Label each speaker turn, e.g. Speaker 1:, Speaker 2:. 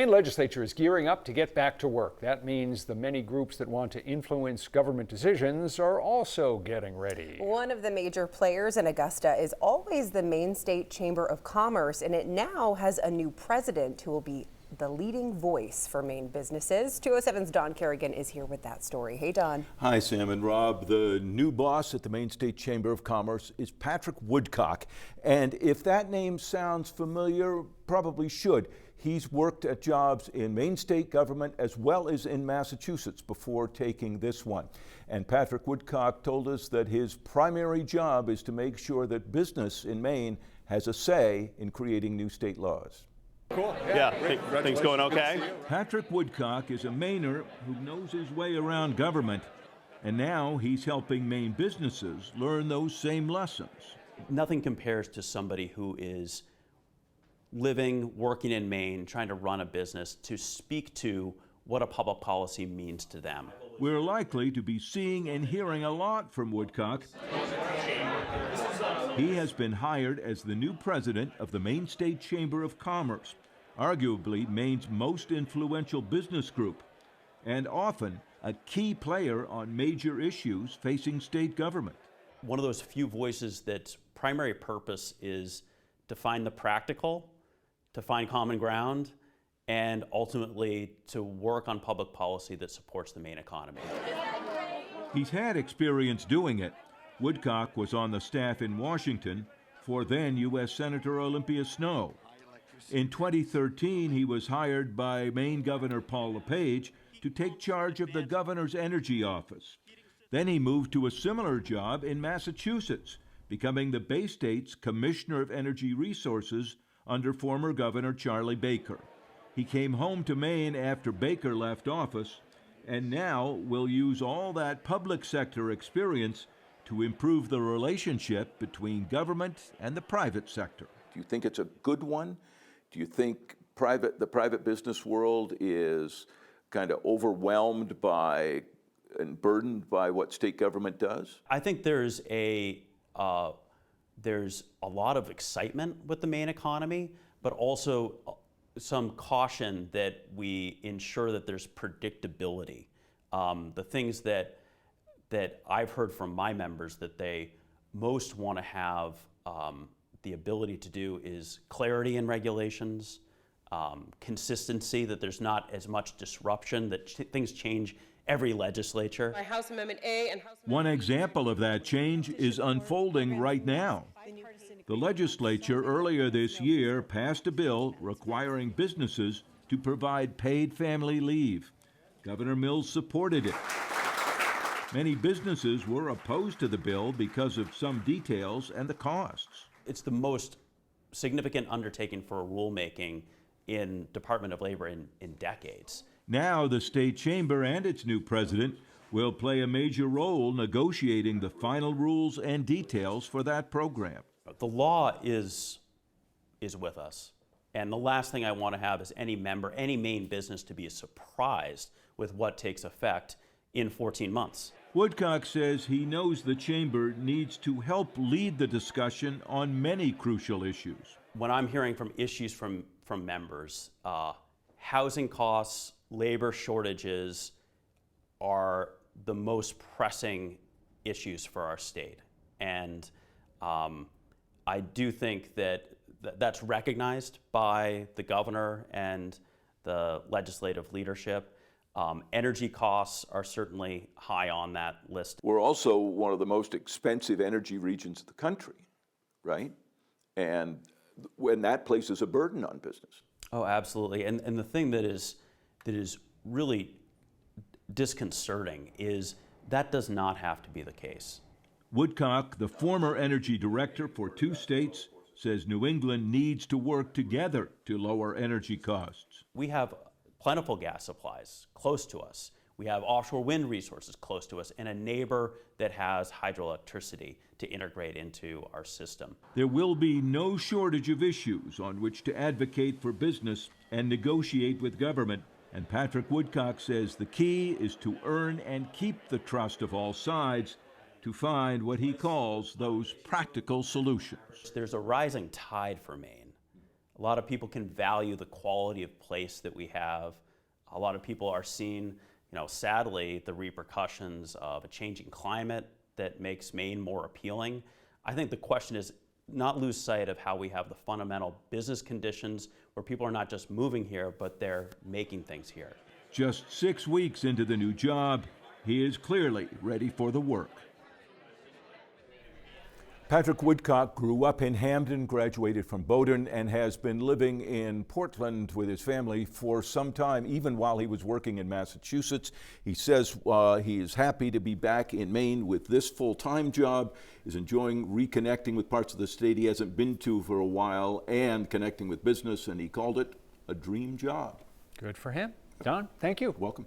Speaker 1: The Maine legislature is gearing up to get back to work. That means the many groups that want to influence government decisions are also getting ready.
Speaker 2: One of the major players in Augusta is always the Maine State Chamber of Commerce, and it now has a new president who will be the leading voice for Maine businesses. 207's Don Kerrigan is here with that story. Hey, Don.
Speaker 3: Hi, Sam and Rob. The new boss at the Maine State Chamber of Commerce is Patrick Woodcock. And if that name sounds familiar, probably should. He's worked at jobs in Maine state government as well as in Massachusetts before taking this one. And Patrick Woodcock told us that his primary job is to make sure that business in Maine has a say in creating new state laws.
Speaker 4: Cool. Yeah, things going okay?
Speaker 3: Patrick Woodcock is a Mainer who knows his way around government, and now he's helping Maine businesses learn those same lessons.
Speaker 5: Nothing compares to somebody who is living, working in Maine, trying to run a business, to speak to what a public policy means to them.
Speaker 3: We're likely to be seeing and hearing a lot from Woodcock. He has been hired as the new president of the Maine State Chamber of Commerce, arguably Maine's most influential business group, and often a key player on major issues facing state government.
Speaker 5: One of those few voices that's primary purpose is to find the practical, to find common ground, and ultimately to work on public policy that supports the Maine economy.
Speaker 3: He's had experience doing it. Woodcock was on the staff in Washington for then U.S. Senator Olympia Snowe. In 2013, he was hired by Maine Governor Paul LePage to take charge of the governor's energy office. Then he moved to a similar job in Massachusetts, becoming the Bay State's Commissioner of Energy Resources under former Governor Charlie Baker. He came home to Maine after Baker left office, and now will use all that public sector experience to improve the relationship between government and the private sector.
Speaker 6: Do you think it's a good one? Do you think the private business world is kind of overwhelmed by and burdened by what state government does?
Speaker 5: I think there's a lot of excitement with the Maine economy, but also some caution that we ensure that there's predictability. The things that I've heard from my members that they most want to have the ability to do is clarity in regulations, consistency, that there's not as much disruption, that things change every legislature.
Speaker 7: By House Amendment A and House Amendment
Speaker 3: One example of that change is unfolding right now. The legislature earlier this year passed a bill requiring businesses to provide paid family leave. Governor Mills supported it. Many businesses were opposed to the bill because of some details and the costs.
Speaker 5: It's the most significant undertaking for rulemaking in Department of Labor in decades.
Speaker 3: Now the state chamber and its new president will play a major role negotiating the final rules and details for that program.
Speaker 5: The law is with us. And the last thing I want to have is any member, any Maine business to be surprised with what takes effect in 14 months.
Speaker 3: Woodcock says he knows the chamber needs to help lead the discussion on many crucial issues.
Speaker 5: When I'm hearing from issues from members, housing costs, labor shortages are the most pressing issues for our state. And I do think that that's recognized by the governor and the legislative leadership. Energy costs are certainly high on that list.
Speaker 6: We're also one of the most expensive energy regions of the country, right? And when that places a burden on business.
Speaker 5: Oh, absolutely. And the thing that is really disconcerting is that does not have to be the case.
Speaker 3: Woodcock, the former energy director for 2 states, says New England needs to work together to lower energy costs.
Speaker 5: We have plentiful gas supplies close to us. We have offshore wind resources close to us and a neighbor that has hydroelectricity to integrate into our system.
Speaker 3: There will be no shortage of issues on which to advocate for business and negotiate with government. And Patrick Woodcock says the key is to earn and keep the trust of all sides to find what he calls those practical solutions.
Speaker 5: There's a rising tide for Maine. A lot of people can value the quality of place that we have. A lot of people are seeing, sadly, the repercussions of a changing climate that makes Maine more appealing. I think the question is not lose sight of how we have the fundamental business conditions where people are not just moving here, but they're making things here.
Speaker 3: Just 6 weeks into the new job, he is clearly ready for the work. Patrick Woodcock grew up in Hamden, graduated from Bowdoin, and has been living in Portland with his family for some time, even while he was working in Massachusetts. He says he is happy to be back in Maine with this full-time job, is enjoying reconnecting with parts of the state he hasn't been to for a while, and connecting with business, and he called it a dream job.
Speaker 1: Good for him. Don, thank you.
Speaker 3: Welcome.